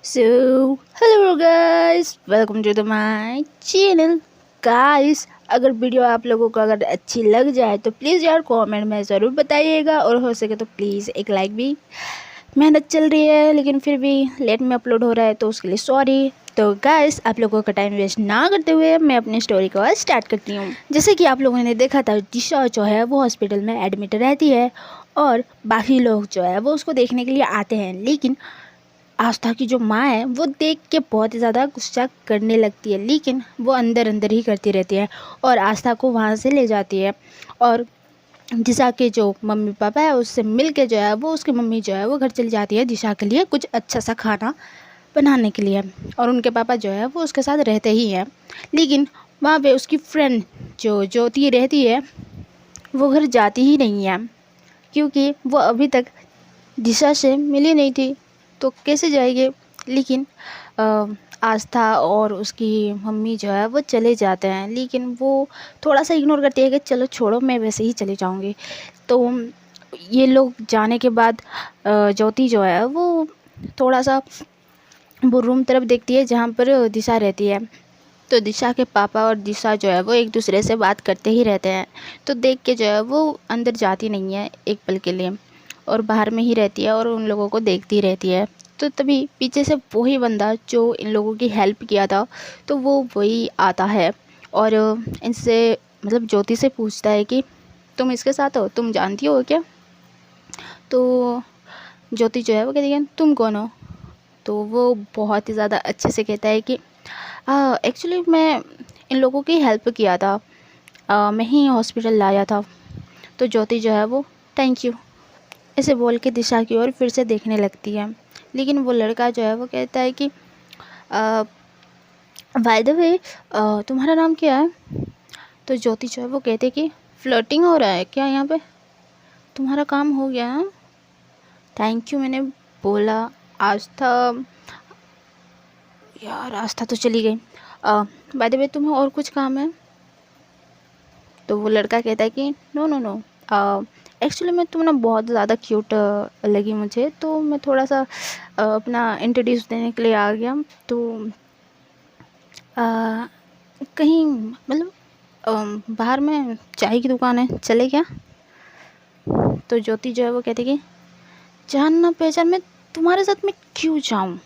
So, hello guys, welcome to the my channel. Guys, अगर video आप लोगों को अगर अच्छी लग जाए तो प्लीज़ यार कमेंट में ज़रूर बताइएगा, और हो सके तो प्लीज़ एक लाइक भी। मेहनत चल रही है लेकिन फिर भी लेट में अपलोड हो रहा है तो उसके लिए सॉरी। तो गाइस, आप लोगों का टाइम वेस्ट ना करते हुए मैं अपनी स्टोरी को स्टार्ट करती हूँ। जैसे कि आप लोगों ने देखा था, दिशा जो है वो हॉस्पिटल में एडमिट रहती है और बाकी लोग जो है वो उसको देखने के लिए आते हैं, लेकिन आस्था की जो माँ है वो देख के बहुत ही ज़्यादा गुस्सा करने लगती है, लेकिन वो अंदर अंदर ही करती रहती है और आस्था को वहाँ से ले जाती है। और दिशा के जो मम्मी पापा है उससे मिल के जो है वो उसकी मम्मी जो है वो घर चली जाती है दिशा के लिए कुछ अच्छा सा खाना बनाने के लिए, और उनके पापा जो है वो उसके साथ रहते ही हैं। लेकिन वहाँ पे उसकी फ्रेंड जो ज्योति रहती है वो घर जाती ही नहीं है, क्योंकि वो अभी तक दिशा से मिली नहीं थी तो कैसे जाएगी। लेकिन आस्था और उसकी मम्मी जो है वो चले जाते हैं, लेकिन वो थोड़ा सा इग्नोर करती है कि चलो छोड़ो, मैं वैसे ही चली जाऊंगी। तो ये लोग जाने के बाद ज्योति जो है वो थोड़ा सा वो रूम तरफ देखती है जहाँ पर दिशा रहती है। तो दिशा के पापा और दिशा जो है वो एक दूसरे से बात करते ही रहते हैं, तो देख के जो है वो अंदर जाती नहीं है एक पल के लिए, और बाहर में ही रहती है और उन लोगों को देखती रहती है। तो तभी पीछे से वही बंदा जो इन लोगों की हेल्प किया था, तो वो वही आता है और इनसे मतलब ज्योति से पूछता है कि तुम इसके साथ हो, तुम जानती हो क्या। तो ज्योति जो है वो कहती है तुम कौन हो। तो वो बहुत ही ज़्यादा अच्छे से कहता है कि एक्चुअली मैं इन लोगों की हेल्प किया था, मैं ही हॉस्पिटल लाया था। तो ज्योति जो है वो थैंक यू ऐसे बोल के दिशा की ओर फिर से देखने लगती है, लेकिन वो लड़का जो है वो कहता है कि बाय द वे तुम्हारा नाम क्या है। तो ज्योति जो है वो कहते कि फ्लर्टिंग हो रहा है क्या यहाँ पे, तुम्हारा काम हो गया है। थैंक यू मैंने बोला। आस्था, यार आस्था तो चली गई। बाय द वे तुम्हें और कुछ काम है। तो वो लड़का कहता है कि नो नो नो, एक्चुअली मैं तुम ना बहुत ज़्यादा क्यूट लगी मुझे, तो मैं थोड़ा सा अपना इंट्रोड्यूस देने के लिए आ गया। तो कहीं मतलब बाहर में चाय की दुकान है, चले क्या। तो ज्योति जो है वो कहती कि जान ना पहचान मैं तुम्हारे साथ में क्यों जाऊँ।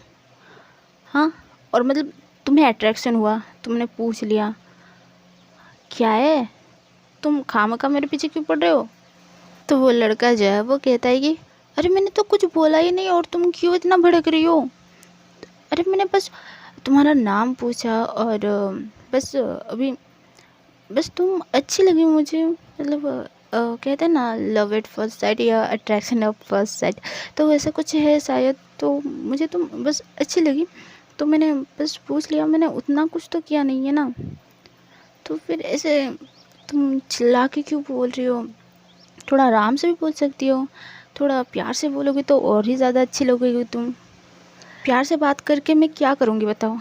हाँ, और मतलब तुम्हें अट्रैक्शन हुआ, तुमने पूछ लिया, क्या है तुम खामखा मेरे पीछे क्यों पड़ रहे हो। तो वो लड़का जो है वो कहता है कि अरे मैंने तो कुछ बोला ही नहीं और तुम क्यों इतना भड़क रही हो। अरे मैंने बस तुम्हारा नाम पूछा और बस अभी बस तुम अच्छी लगी मुझे, मतलब कहते हैं ना लव एट फर्स्ट साइट या अट्रैक्शन ऑफ फर्स्ट साइट, तो वैसा कुछ है शायद। तो मुझे तुम बस अच्छी लगी तो मैंने बस पूछ लिया, मैंने उतना कुछ तो किया नहीं है ना। तो फिर ऐसे तुम चिल्ला के क्यों बोल रही हो, थोड़ा आराम से भी बोल सकती हो, थोड़ा प्यार से बोलोगे तो और ही ज़्यादा अच्छी लगेगी तुम। प्यार से बात करके मैं क्या करूँगी बताओ,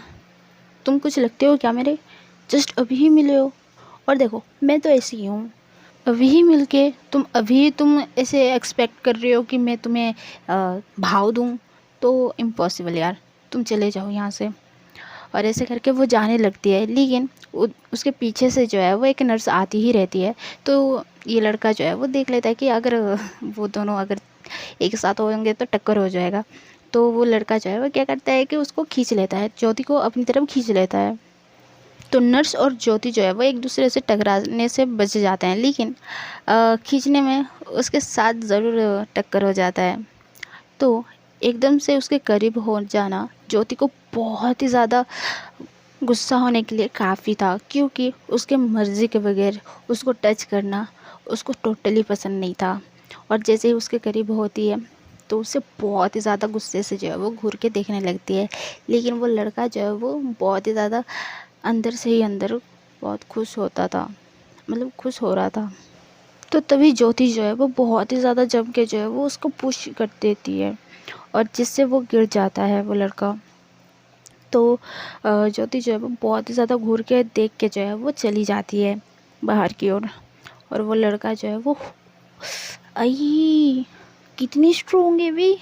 तुम कुछ लगते हो क्या मेरे, जस्ट अभी ही मिले हो। और देखो मैं तो ऐसी ही हूँ, अभी ही मिलके तुम ऐसे एक्सपेक्ट कर रहे हो कि मैं तुम्हें भाव दूँ, तो इम्पॉसिबल यार, तुम चले जाओ यहाँ से। और ऐसे करके वो जाने लगती है, लेकिन उसके पीछे से जो है वो एक नर्स आती ही रहती है। तो ये लड़का जो है वो देख लेता है कि अगर वो दोनों अगर एक साथ होंगे तो टक्कर हो जाएगा। तो वो लड़का जो है वो क्या करता है कि उसको खींच लेता है, ज्योति को अपनी तरफ खींच लेता है। तो नर्स और ज्योति जो है वो एक दूसरे से टकराने से बच जाते हैं, लेकिन खींचने में उसके साथ ज़रूर टक्कर हो जाता है। तो एकदम से उसके करीब हो जाना ज्योति को बहुत ही ज़्यादा गुस्सा होने के लिए काफ़ी था, क्योंकि उसके मर्ज़ी के बगैर उसको टच करना उसको टोटली पसंद नहीं था। और जैसे ही उसके करीब होती है तो उसे बहुत ही ज़्यादा गुस्से से जो है वो घूर के देखने लगती है, लेकिन वो लड़का जो है वो बहुत ही ज़्यादा अंदर से ही अंदर बहुत खुश होता था, मतलब खुश हो रहा था। तो तभी ज्योति जो है वो बहुत ही ज़्यादा जम के जो है वो उसको पुश कर देती है, और जिससे वो गिर जाता है वो लड़का। तो ज्योति जो है वो बहुत ही ज़्यादा घूर के देख के जो है वो चली जाती है बाहर की ओर। और वो लड़का जो है वो आई कितनी स्ट्रोंग है भी,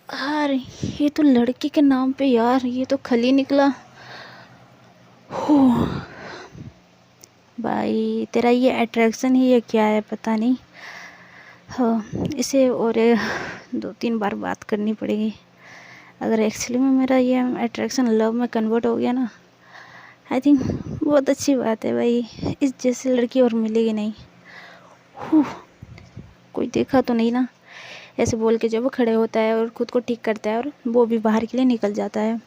यार ये तो लड़के के नाम पे यार, ये तो खली निकला। हो भाई, तेरा ये अट्रैक्शन ही है क्या है पता नहीं। हाँ, इसे और 2-3 बार बात करनी पड़ेगी। अगर एक्चुअली में मेरा ये अट्रैक्शन लव में कन्वर्ट हो गया ना, आई थिंक बहुत अच्छी बात है भाई। इस जैसी लड़की और मिलेगी नहीं। कोई देखा तो नहीं ना, ऐसे बोल के जब वो खड़े होता है और ख़ुद को ठीक करता है और वो भी बाहर के लिए निकल जाता है।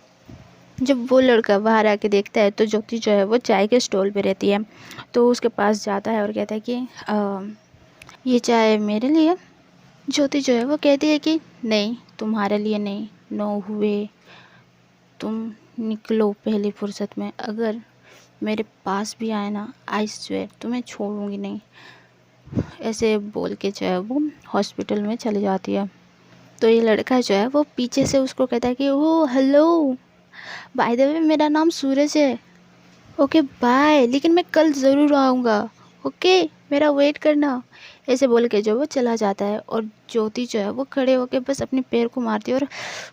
जब वो लड़का बाहर आके देखता है तो ज्योति जो है वो चाय के स्टॉल पे रहती है, तो उसके पास जाता है और कहता है कि ये चाय मेरे लिए। ज्योति जो है वो कहती है कि नहीं, तुम्हारे लिए नहीं, नो हुए, तुम निकलो पहली फुर्सत में। अगर मेरे पास भी आए ना, आई स्वेयर तुम्हें छोड़ूंगी नहीं। ऐसे बोल के जो है वो हॉस्पिटल में चली जाती है। तो ये लड़का जो है वो पीछे से उसको कहता है कि ओ हेलो, बाय द वे मेरा नाम सूरज है, ओके बाय, लेकिन मैं कल ज़रूर आऊँगा, ओके मेरा वेट करना। ऐसे बोल के जो वो चला जाता है और ज्योति जो है वो खड़े होके बस अपने पैर को मारती है और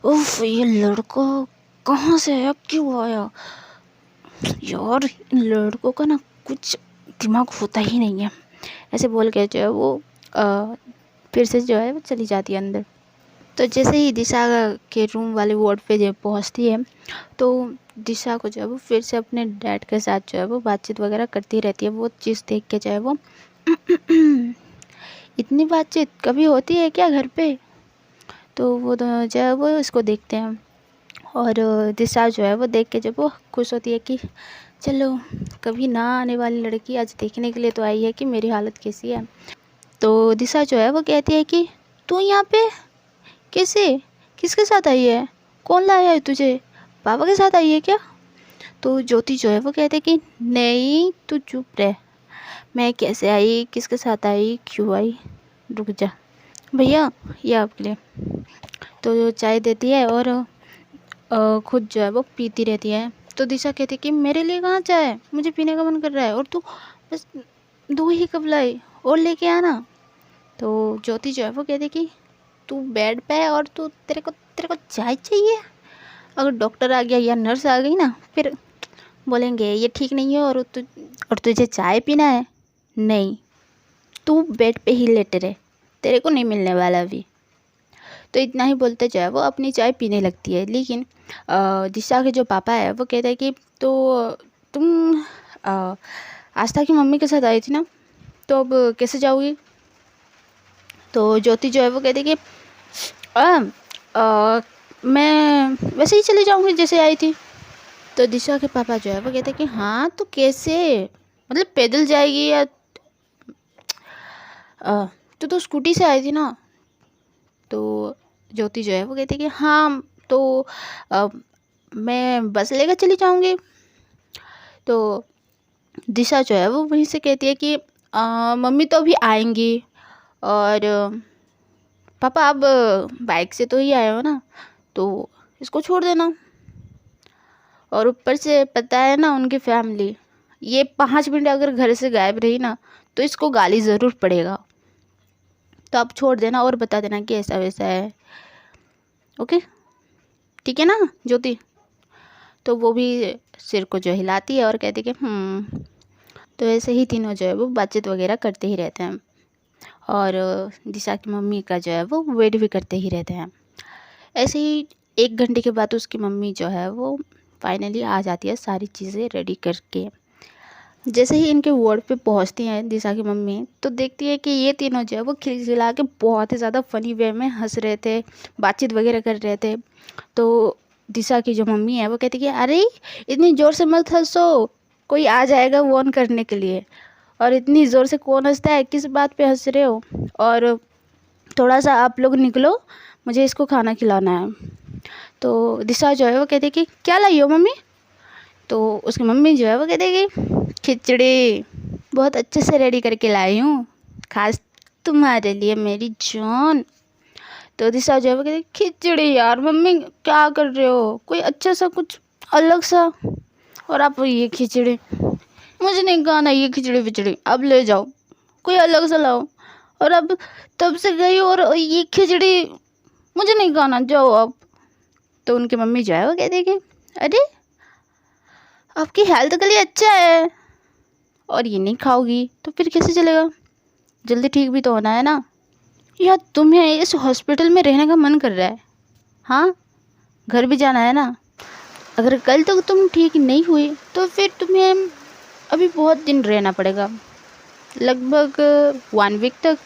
उफ, ये लड़का कहाँ से आया, क्यों आया यार, इन लड़कों का ना कुछ दिमाग होता ही नहीं है। ऐसे बोल के जो है वो फिर से जो है वो चली जाती है अंदर। तो जैसे ही दिशा के रूम वाले वार्ड पे जब पहुंचती है तो दिशा को जो है वो फिर से अपने डैड के साथ जो है वो बातचीत वगैरह करती रहती है। वो चीज़ देख के जो है वो इतनी बातचीत कभी होती है क्या घर पे। तो वो दोनों जो है वो इसको देखते हैं और दिशा जो है वो देख के जब वो खुश होती है कि चलो, कभी ना आने वाली लड़की आज देखने के लिए तो आई है कि मेरी हालत कैसी है। तो दिशा जो है वो कहती है कि तू यहाँ पे कैसे, किसके साथ आई है, कौन लाया है तुझे, पापा के साथ आई है क्या। तो ज्योति जो है वो कहते हैं कि नहीं तू चुप रह, मैं कैसे आई, किसके साथ आई, क्यों आई, रुक जा भैया, ये आपके लिए। तो चाय देती है और खुद जो है वो पीती रहती है। तो दिशा कहती है कि मेरे लिए कहाँ चाय, मुझे पीने का मन कर रहा है, और तू बस 2 ही कप लाई और लेके आना। तो ज्योति जो है वो कहती है कि तू बेड पे है और तेरे को चाय चाहिए। अगर डॉक्टर आ गया या नर्स आ गई ना, फिर बोलेंगे ये ठीक नहीं है और तुझे चाय पीना है। नहीं, तू बेड पे ही लेटे रहे, तेरे को नहीं मिलने वाला अभी। तो इतना ही बोलते जो है वो अपनी चाय पीने लगती है। लेकिन दिशा के जो पापा है वो कहते हैं कि तो तुम आस्था की मम्मी के साथ आई थी ना, तो अब कैसे जाओगी। तो ज्योति जो है वो कहती है कि मैं वैसे ही चली जाऊंगी जैसे आई थी। तो दिशा के पापा जो है वो कहते हैं कि हाँ तो कैसे, मतलब पैदल जाएगी या तो स्कूटी से आई थी ना। तो ज्योति जो है वो कहती है कि हाँ तो मैं बस लेकर चली जाऊंगी। तो दिशा जो है वो वहीं से कहती है कि मम्मी तो अभी आएंगी और पापा आप बाइक से तो ही आए हो ना, तो इसको छोड़ देना। और ऊपर से पता है ना उनकी फैमिली, ये 5 मिनट अगर घर से गायब रही ना तो इसको गाली ज़रूर पड़ेगा, तो आप छोड़ देना और बता देना कि ऐसा वैसा है, ओके ठीक है ना ज्योति। तो वो भी सिर को जो हिलाती है और कहती है कि तो ऐसे ही तीनों जो है वो बातचीत वगैरह करते ही रहते हैं और दिशा की मम्मी का जो है वो वेट भी करते ही रहते हैं। ऐसे ही 1 घंटे के बाद उसकी मम्मी जो है वो फाइनली आ जाती है सारी चीज़ें रेडी करके। जैसे ही इनके वार्ड पे पहुंचती हैं दिशा की मम्मी, तो देखती है कि ये तीनों जो है वो खिलखिला के बहुत ही ज़्यादा फ़नी वे में हंस रहे थे, बातचीत वगैरह कर रहे थे। तो दिशा की जो मम्मी है वो कहती है कि अरे इतनी ज़ोर से मत हंसो, कोई आ जाएगा वो ऑन करने के लिए, और इतनी ज़ोर से कौन हंसता है, किस बात पे हंस रहे हो, और थोड़ा सा आप लोग निकलो, मुझे इसको खाना खिलाना है। तो दिशा जो है वो कहती है कि क्या लाई हो मम्मी। तो उसकी मम्मी जो है वो कहती है कि खिचड़ी बहुत अच्छे से रेडी करके लाई हूँ, खास तुम्हारे लिए मेरी जान। तो दिशा जो है वो कहती है खिचड़ी, यार मम्मी क्या कर रहे हो, कोई अच्छा सा कुछ अलग सा, और आप ये खिचड़ी, मुझे नहीं खाना ये खिचड़ी विचड़ी, अब ले जाओ कोई अलग सा लाओ। और अब तब से गई और ये खिचड़ी मुझे नहीं खाना, जाओ आप। तो उनकी मम्मी जो है वो कहती है कि अरे आपकी हेल्थ के लिए अच्छा है और ये नहीं खाओगी तो फिर कैसे चलेगा, जल्दी ठीक भी तो होना है ना। या तुम्हें इस हॉस्पिटल में रहने का मन कर रहा है? हाँ, घर भी जाना है ना। अगर कल तक तुम ठीक नहीं हुई तो फिर तुम्हें अभी बहुत दिन रहना पड़ेगा, लगभग 1 वीक तक।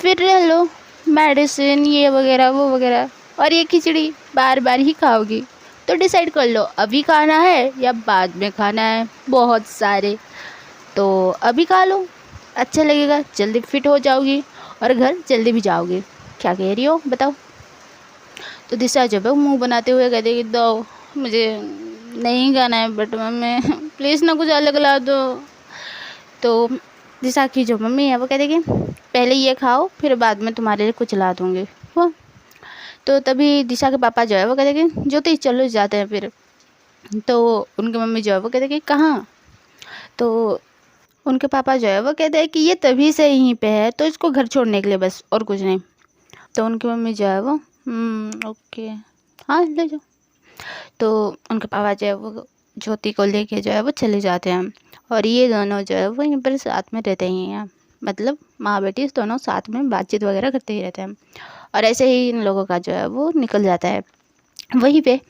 फिर रह लो, मेडिसिन ये वगैरह वो वगैरह, और ये खिचड़ी बार बार ही खाओगी। तो डिसाइड कर लो अभी खाना है या बाद में खाना है। बहुत सारे तो अभी खा लो, अच्छा लगेगा, जल्दी फिट हो जाओगी और घर जल्दी भी जाओगी। क्या कह रही हो बताओ। तो दिशा जब मुंह बनाते हुए कहते कि दो, मुझे नहीं खाना है बट मम्मी प्लीज़ ना कुछ अलग ला दो। तो दिशा की जो मम्मी है वो कहते कि पहले ये खाओ फिर बाद में तुम्हारे लिए कुछ ला दूँगी वो। तो तभी दिशा के पापा जो है वो कहते कि ज्योति चलो जाते हैं फिर। तो उनकी मम्मी जो है वो कहते कि कहाँ। तो उनके पापा जो है वो कहते हैं कि ये तभी से यहीं पे है तो इसको घर छोड़ने के लिए बस, और कुछ नहीं। तो उनकी मम्मी जो है वो ओके हाँ ले जाओ। तो उनके पापा जो है वो ज्योति को लेके जो है वो चले जाते हैं, और ये दोनों जो है वो यहीं पर साथ में रहते ही हैं, मतलब माँ बेटी दोनों साथ में बातचीत वगैरह करते ही रहते हैं। और ऐसे ही इन लोगों का जो है वो निकल जाता है। वहीं पे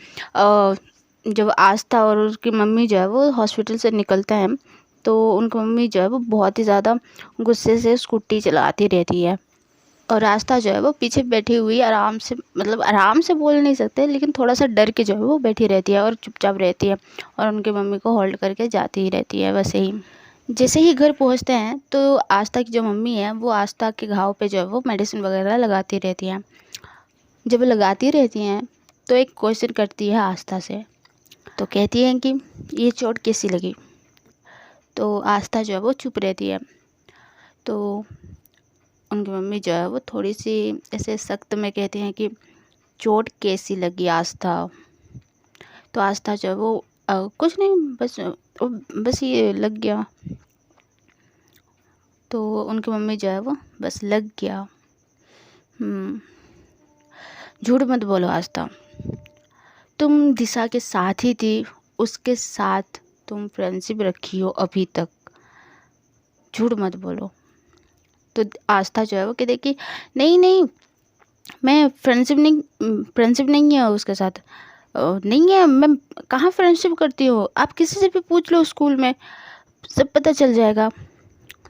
जब आस्था और उसकी मम्मी जो है वो हॉस्पिटल से निकलते हैं तो उनकी मम्मी जो है वो बहुत ही ज़्यादा गुस्से से स्कूटी चलाती रहती है, और आस्था जो है वो पीछे बैठी हुई आराम से, मतलब आराम से बोल नहीं सकते लेकिन थोड़ा सा डर के जो है वो बैठी रहती है और चुपचाप रहती है, और उनकी मम्मी को होल्ड करके जाती ही रहती है। वैसे ही जैसे ही घर पहुंचते हैं तो आस्था की जो मम्मी है वो आस्था के घाव पे जो है वो मेडिसिन वगैरह लगाती रहती हैं। जब लगाती रहती हैं तो एक क्वेश्चन करती है आस्था से, तो कहती हैं कि ये चोट कैसी लगी। तो आस्था जो है वो चुप रहती है। तो उनकी मम्मी जो है वो थोड़ी सी ऐसे सख्त में कहती हैं कि चोट कैसी लगी आस्था। तो आस्था जो है वो कुछ नहीं, बस ये लग गया। तो उनकी मम्मी जो है वो बस लग गया। झूठ मत बोलो आस्था, तुम दिशा के साथ ही थी, उसके साथ तुम फ्रेंडशिप रखी हो अभी तक, झूठ मत बोलो। तो आस्था जो है वो कहती कि नहीं नहीं, मैं फ्रेंडशिप नहीं है उसके साथ, नहीं है, मैं कहाँ फ्रेंडशिप करती हूँ, आप किसी से भी पूछ लो स्कूल में, सब पता चल जाएगा।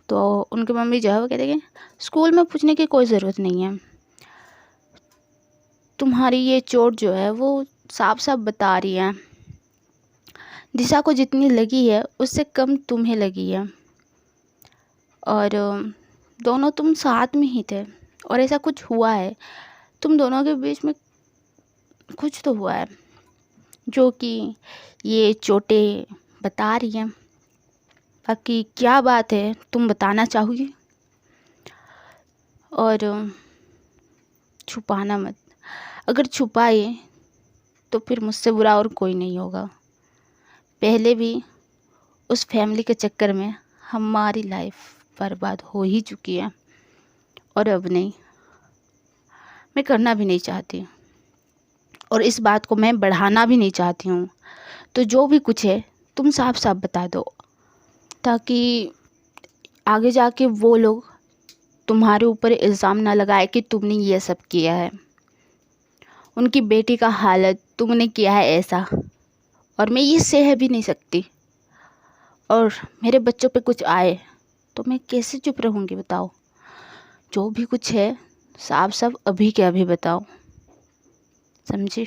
तो उनकी मम्मी जो है वो कहते कि स्कूल में पूछने की कोई ज़रूरत नहीं है, तुम्हारी ये चोट जो है वो साफ साफ बता रही है, दिशा को जितनी लगी है उससे कम तुम्हें लगी है, और दोनों तुम साथ में ही थे और ऐसा कुछ हुआ है, तुम दोनों के बीच में कुछ तो हुआ है जो कि ये चोटें बता रही हैं। बाकी क्या बात है तुम बताना चाहोगी, और छुपाना मत, अगर छुपाए तो फिर मुझसे बुरा और कोई नहीं होगा। पहले भी उस फैमिली के चक्कर में हमारी लाइफ बर्बाद हो ही चुकी है, और अब नहीं, मैं करना भी नहीं चाहती और इस बात को मैं बढ़ाना भी नहीं चाहती हूँ। तो जो भी कुछ है तुम साफ साफ बता दो, ताकि आगे जाके वो लोग तुम्हारे ऊपर इल्ज़ाम ना लगाए कि तुमने ये सब किया है। उनकी बेटी का हालत तुमने किया है ऐसा, और मैं ये सह भी नहीं सकती, और मेरे बच्चों पे कुछ आए तो मैं कैसे चुप रहूँगी बताओ। जो भी कुछ है साफ साफ अभी के अभी बताओ, समझी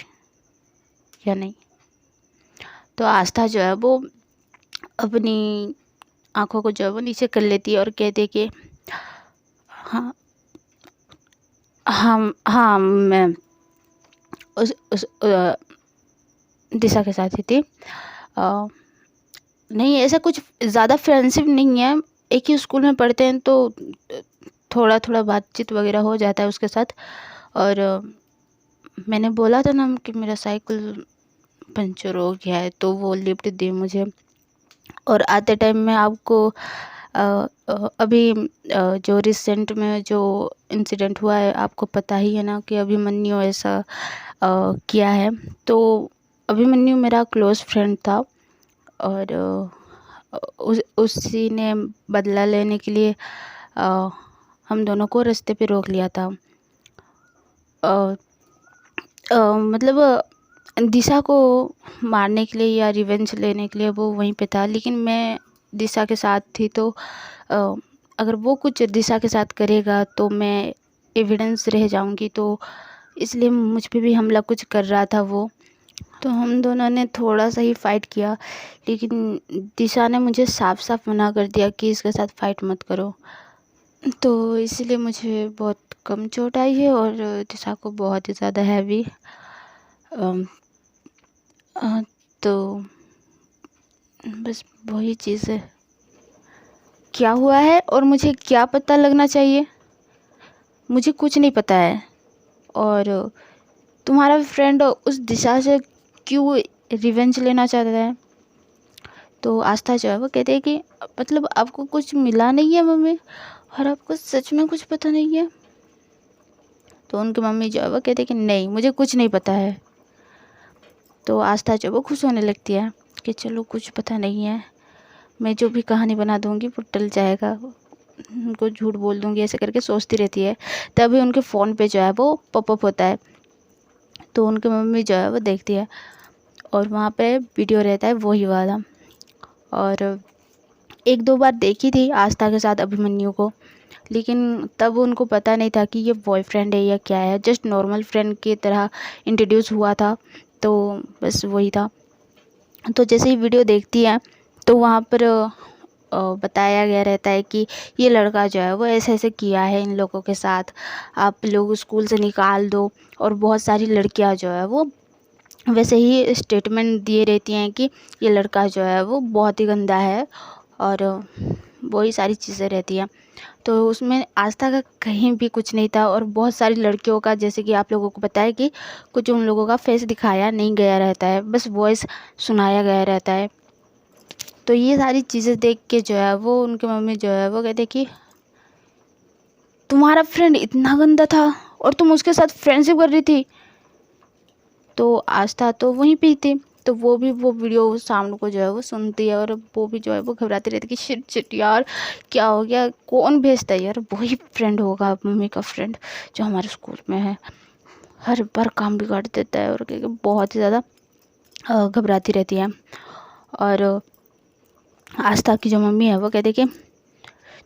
या नहीं। तो आस्था जो है वो अपनी आंखों को जो है वो नीचे कर लेती है और कहती है कि हाँ हाँ हाँ, मैं उस दिशा के साथ ही थी। नहीं, ऐसा कुछ ज़्यादा फ्रेंडशिप नहीं है, एक ही स्कूल में पढ़ते हैं तो थोड़ा थोड़ा बातचीत वगैरह हो जाता है उसके साथ। और मैंने बोला था ना कि मेरा साइकिल पंचर हो गया है तो वो लिफ्ट दी मुझे, और आते टाइम में आपको अभी जो रिसेंट में जो इंसिडेंट हुआ है आपको पता ही है ना कि अभिमन्यु ऐसा किया है। तो अभिमन्यु मेरा क्लोज़ फ्रेंड था और उसी ने बदला लेने के लिए हम दोनों को रास्ते पे रोक लिया था। मतलब दिशा को मारने के लिए या रिवेंज लेने के लिए वो वहीं पे था, लेकिन मैं दिशा के साथ थी। तो अगर वो कुछ दिशा के साथ करेगा तो मैं एविडेंस रह जाऊंगी, तो इसलिए मुझ पे भी हमला कुछ कर रहा था वो। तो हम दोनों ने थोड़ा सा ही फ़ाइट किया, लेकिन दिशा ने मुझे साफ साफ मना कर दिया कि इसके साथ फ़ाइट मत करो। तो इसलिए मुझे बहुत कम चोट आई है और दिशा को बहुत ही ज़्यादा हैवी। तो बस वही चीज़ है, क्या हुआ है और मुझे क्या पता लगना चाहिए, मुझे कुछ नहीं पता है। और तुम्हारा फ्रेंड उस दिशा से क्यों रिवेंज लेना चाहता है? तो आस्था जो है वो कहते हैं कि मतलब आपको कुछ मिला नहीं है मम्मी, और आपको सच में कुछ पता नहीं है? तो उनकी मम्मी जो है वो कहते हैं कि नहीं, मुझे कुछ नहीं पता है। तो आस्था जो वो खुश होने लगती है कि चलो कुछ पता नहीं है, मैं जो भी कहानी बना दूँगी वो टल जाएगा, उनको झूठ बोल दूँगी, ऐसे करके सोचती रहती है। तभी उनके फ़ोन पे जो है वो पॉपअप होता है। तो उनकी मम्मी जो है वो देखती है और वहाँ पे वीडियो रहता है वही वाला। और 1-2 बार देखी थी आस्था के साथ अभिमन्यु को, लेकिन तब उनको पता नहीं था कि ये बॉयफ्रेंड है या क्या है, जस्ट नॉर्मल फ्रेंड की तरह इंट्रोड्यूस हुआ था। तो बस वही था। तो जैसे ही वीडियो देखती है तो वहाँ पर बताया गया रहता है कि ये लड़का जो है वो ऐसे ऐसे किया है इन लोगों के साथ, आप लोग स्कूल से निकाल दो। और बहुत सारी लड़कियां जो है वो वैसे ही स्टेटमेंट दिए रहती हैं कि ये लड़का जो है वो बहुत ही गंदा है, और वही सारी चीज़ें रहती हैं। तो उसमें आस्था का कहीं भी कुछ नहीं था, और बहुत सारी लड़कियों का, जैसे कि आप लोगों को पता है कि कुछ उन लोगों का फेस दिखाया नहीं गया रहता है, बस वॉइस सुनाया गया रहता है। तो ये सारी चीज़ें देख के जो है वो उनकी मम्मी जो है वो कहते कि तुम्हारा फ्रेंड इतना गंदा था और तुम उसके साथ फ्रेंडशिप कर रही थी। तो आस्था तो वहीं पे थी, तो वो भी वो वीडियो शाम को जो है वो सुनती है, और वो भी जो है वो घबराती रहती है कि शिट शिट यार क्या हो गया, कौन भेजता है यार, वही फ्रेंड होगा मम्मी का फ्रेंड जो हमारे स्कूल में है, हर बार काम बिगाड़ देता है। और बहुत ही ज़्यादा घबराती रहती है। और आस्था की जो मम्मी है वो कहती कि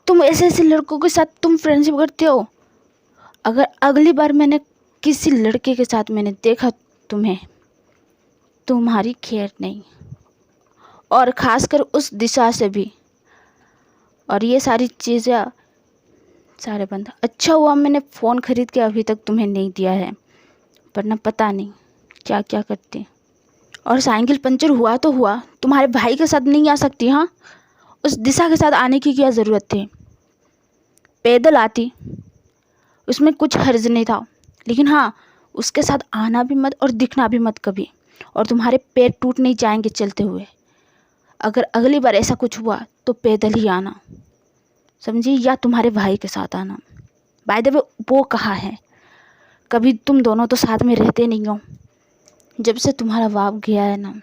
तुम ऐसे ऐसे लड़कों के साथ तुम फ्रेंडशिप करते हो, अगर अगली बार मैंने किसी लड़के के साथ मैंने देखा तुम्हें, तुम्हारी खैर नहीं, और ख़ासकर उस दिशा से भी। और ये सारी चीज़ें सारे बंद। अच्छा हुआ मैंने फ़ोन ख़रीद के अभी तक तुम्हें नहीं दिया है, वरना पता नहीं क्या क्या करते। और साइकिल पंचर हुआ तो हुआ, तुम्हारे भाई के साथ नहीं आ सकती? हाँ, उस दिशा के साथ आने की क्या ज़रूरत थी? पैदल आती, उसमें कुछ हर्ज नहीं था, लेकिन हाँ उसके साथ आना भी मत और दिखना भी मत कभी, और तुम्हारे पैर टूट नहीं जाएंगे चलते हुए। अगर अगली बार ऐसा कुछ हुआ तो पैदल ही आना, समझी, या तुम्हारे भाई के साथ आना। बाय द वे वो कहाँ है, कभी तुम दोनों तो साथ में रहते नहीं हो। जब से तुम्हारा बाप गया है ना,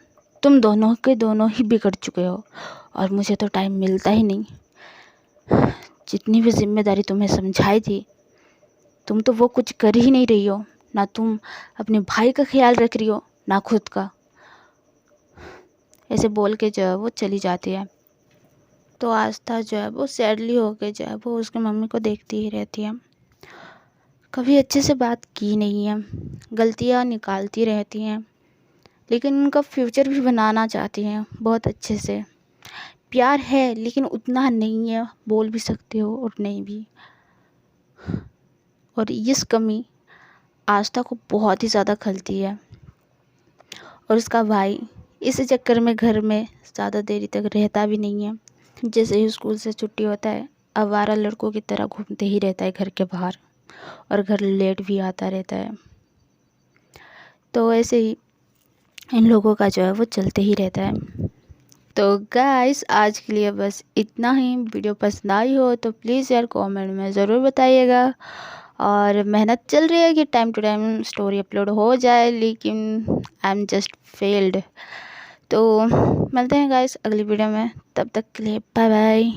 तुम दोनों के दोनों ही बिगड़ चुके हो, और मुझे तो टाइम मिलता ही नहीं। जितनी भी जिम्मेदारी तुम्हें समझाई थी, तुम तो वो कुछ कर ही नहीं रही हो, ना तुम अपने भाई का ख्याल रख रही हो ना खुद का। ऐसे बोल के जो है वो चली जाती है। तो आस्था जो है वो सैडली होके जो है वो उसकी मम्मी को देखती ही रहती है। कभी अच्छे से बात की नहीं है, गलतियाँ निकालती रहती हैं, लेकिन उनका फ्यूचर भी बनाना चाहती हैं बहुत अच्छे से। प्यार है लेकिन उतना नहीं है, बोल भी सकते हो और नहीं भी। और इस कमी आस्था को बहुत ही ज़्यादा खलती है। और उसका भाई इस चक्कर में घर में ज़्यादा देरी तक रहता भी नहीं है। जैसे ही स्कूल से छुट्टी होता है, आवारा लड़कों की तरह घूमते ही रहता है घर के बाहर, और घर लेट भी आता रहता है। तो ऐसे ही इन लोगों का जो है वो चलते ही रहता है। तो गाइस आज के लिए बस इतना ही। वीडियो पसंद आई हो तो प्लीज़ यार कमेंट में ज़रूर बताइएगा। और मेहनत चल रही है कि time to time story upload हो जाए, लेकिन आई एम जस्ट फेल्ड। तो मिलते हैं गाइस अगली वीडियो में, तब तक के लिए बाय बाय।